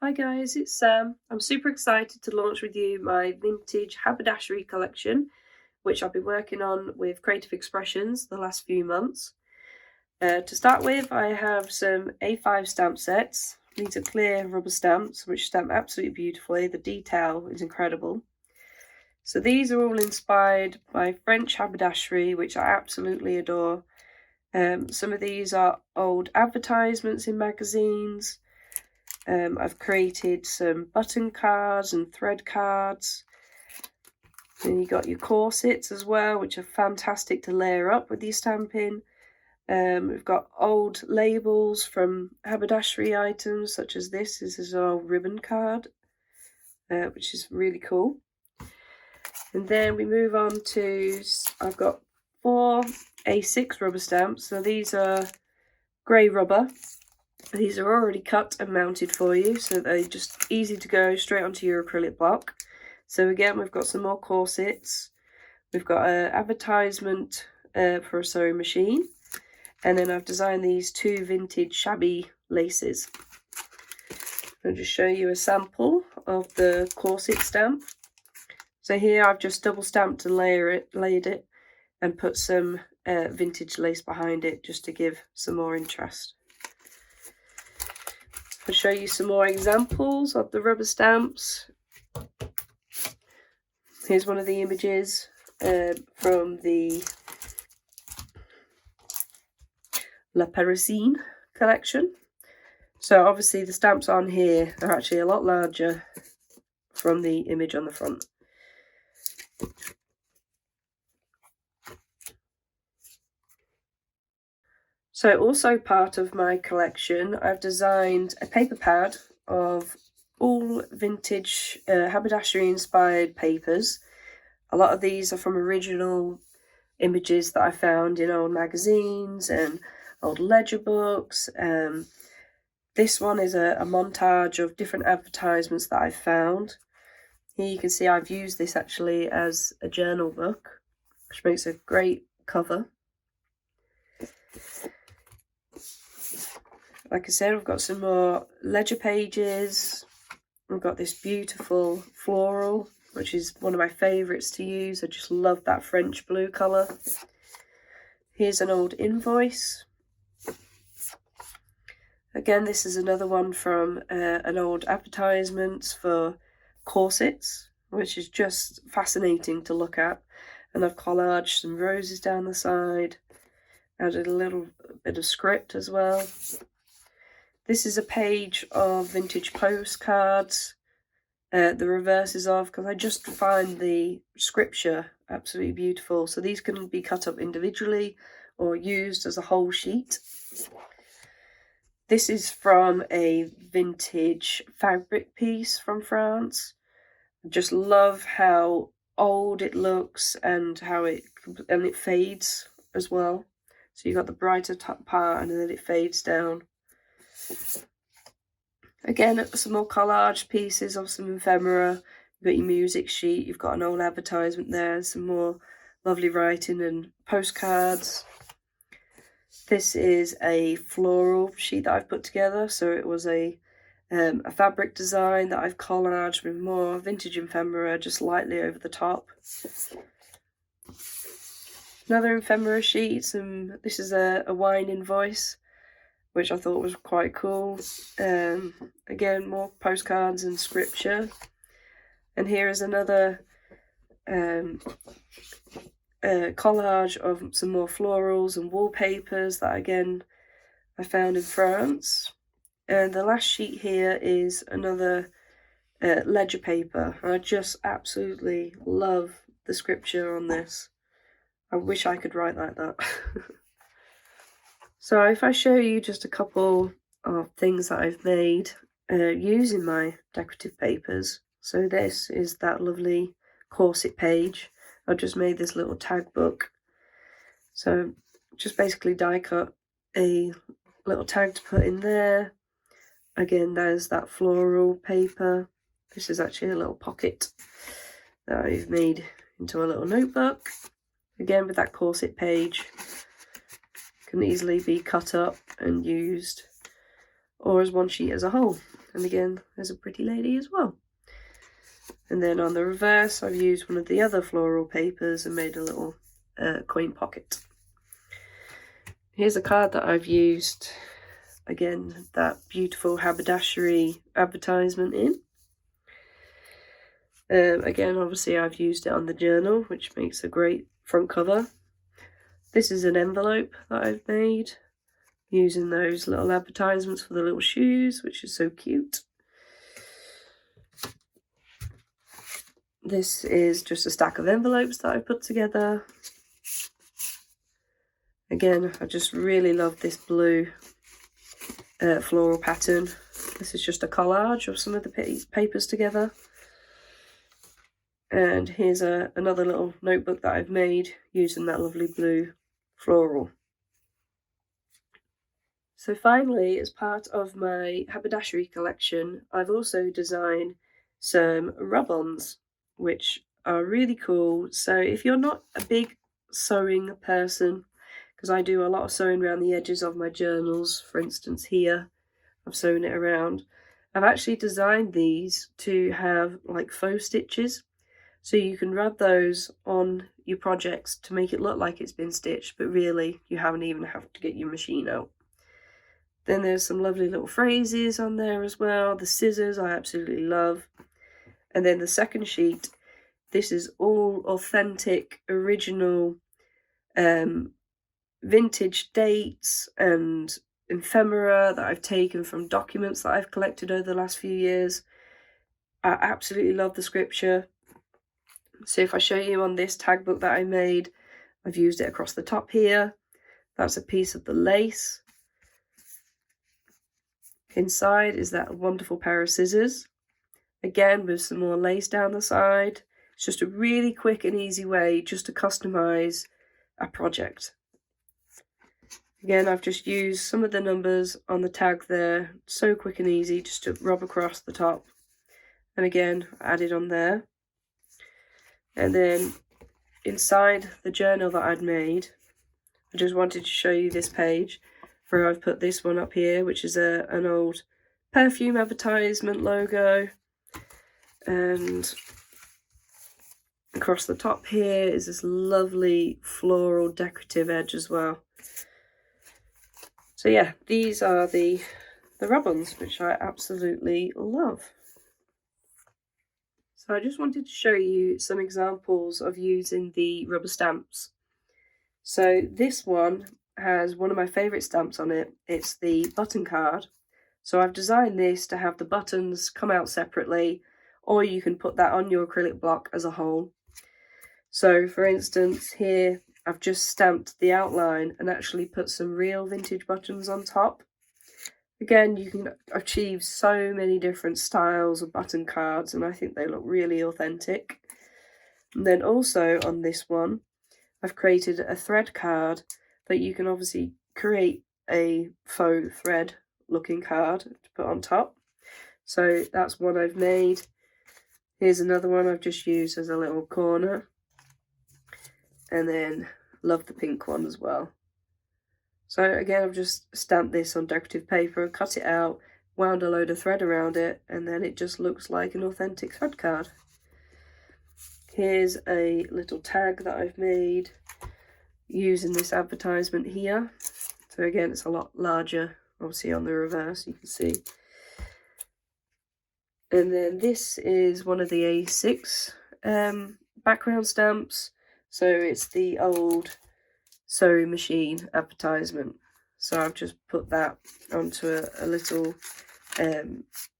Hi guys, it's Sam. I'm super excited to launch with you my Vintage Haberdashery Collection, which I've been working on with Creative Expressions the last few months. To start with, I have some A5 stamp sets. These are clear rubber stamps, which stamp absolutely beautifully. The detail is incredible. So these are all inspired by French haberdashery, which I absolutely adore. Some of these are old advertisements in magazines. I've created some button cards and thread cards. Then you got your corsets as well, which are fantastic to layer up with your stamping. We've got old labels from haberdashery items, such as this. This is an old ribbon card, which is really cool. And then we move on to, I've got 4 A6 rubber stamps. So these are grey rubber. These are already cut and mounted for you, so they're just easy to go straight onto your acrylic block. So again, we've got some more corsets. We've got an advertisement for a sewing machine. And then I've designed these 2 vintage Shabby laces. I'll just show you a sample of the corset stamp. So here I've just double stamped and laid it and put some vintage lace behind it just to give some more interest. I'll show you some more examples of the rubber stamps. Here's one of the images from the La Parisienne collection. So obviously the stamps on here are actually a lot larger from the image on the front. So also part of my collection, I've designed a paper pad of all vintage haberdashery inspired papers. A lot of these are from original images that I found in old magazines and old ledger books. This one is a montage of different advertisements that I've found. Here you can see I've used this actually as a journal book, which makes a great cover. Like I said, we've got some more ledger pages. We've got this beautiful floral, which is one of my favourites to use. I just love that French blue colour. Here's an old invoice. Again, this is another one from an old advertisement for corsets, which is just fascinating to look at. And I've collaged some roses down the side, added a little bit of script as well. This is a page of vintage postcards, the reverses of, because I just find the scripture absolutely beautiful. So these can be cut up individually or used as a whole sheet. This is from a vintage fabric piece from France. I just love how old it looks and how it fades as well. So you've got the brighter top part and then it fades down. Again, some more collage pieces of some ephemera. You've got your music sheet, you've got an old advertisement there, some more lovely writing and postcards. This is a floral sheet that I've put together, so it was a fabric design that I've collaged with more vintage ephemera just lightly over the top. Another ephemera sheet, this is a wine invoice, which I thought was quite cool. Again, more postcards and scripture. And here is another collage of some more florals and wallpapers that, again, I found in France. And the last sheet here is another ledger paper. I just absolutely love the scripture on this. I wish I could write like that. So if I show you just a couple of things that I've made using my decorative papers. So this is that lovely corset page. I just made this little tag book. So just basically die cut a little tag to put in there. Again, there's that floral paper. This is actually a little pocket that I've made into a little notebook. Again, with that corset page. Can easily be cut up and used. or as one sheet as a whole. And again, there's a pretty lady as well. And then on the reverse, I've used one of the other floral papers and made a little coin pocket. Here's a card that I've used, again, that beautiful haberdashery advertisement in. Again, obviously I've used it on the journal, which makes a great front cover. This is an envelope that I've made using those little advertisements for the little shoes, which is so cute. This is just a stack of envelopes that I've put together. Again, I just really love this blue floral pattern. This is just a collage of some of the papers together. And here's another little notebook that I've made using that lovely blue floral. So finally, as part of my haberdashery collection, I've also designed some rub-ons, which are really cool. So if you're not a big sewing person, because I do a lot of sewing around the edges of my journals, for instance here, I've sewn it around. I've actually designed these to have like faux stitches. So you can rub those on your projects to make it look like it's been stitched, but really you haven't even have to get your machine out. Then there's some lovely little phrases on there as well. The scissors I absolutely love. And then the second sheet, this is all authentic, original, vintage dates and ephemera that I've taken from documents that I've collected over the last few years. I absolutely love the scripture. So if I show you on this tag book that I made, I've used it across the top here. That's a piece of the lace. Inside is that wonderful pair of scissors. Again, with some more lace down the side. It's just a really quick and easy way just to customize a project. Again, I've just used some of the numbers on the tag there. So quick and easy just to rub across the top. And again, added on there. And then inside the journal that I'd made, I just wanted to show you this page where I've put this one up here, which is an old perfume advertisement logo. And across the top here is this lovely floral decorative edge as well. So yeah, these are the rub-ons, which I absolutely love. So I just wanted to show you some examples of using the rubber stamps. So this one has one of my favourite stamps on it. It's the button card. So I've designed this to have the buttons come out separately, or you can put that on your acrylic block as a whole. So for instance, here I've just stamped the outline and actually put some real vintage buttons on top. Again, you can achieve so many different styles of button cards, and I think they look really authentic. And then also on this one, I've created a thread card that you can obviously create a faux thread looking card to put on top. So that's one I've made. Here's another one I've just used as a little corner. And then love the pink one as well. So again, I've just stamped this on decorative paper and cut it out, wound a load of thread around it, and then it just looks like an authentic thread card. Here's a little tag that I've made using this advertisement here. So again, it's a lot larger, obviously on the reverse, you can see. And then this is one of the A6 background stamps. So it's the old sewing machine advertisement. So I've just put that onto a little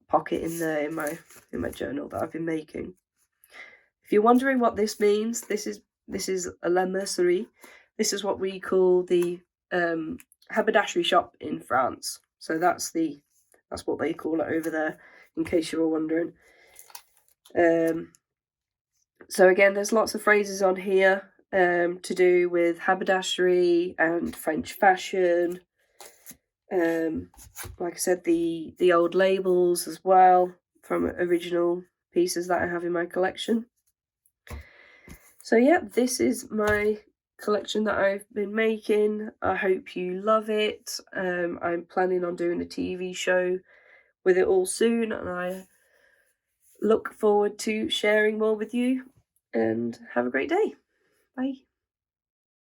pocket in there in my journal that I've been making. If you're wondering what this means, this is a La Mercerie. This is what we call the haberdashery shop in France. So that's what they call it over there, in case you were wondering. So again, there's lots of phrases on here to do with haberdashery and French fashion. Like I said, the old labels as well from original pieces that I have in my collection. So yeah, this is my collection that I've been making. I hope you love it. I'm planning on doing a TV show with it all soon, and I look forward to sharing more with you, and have a great day. Bye.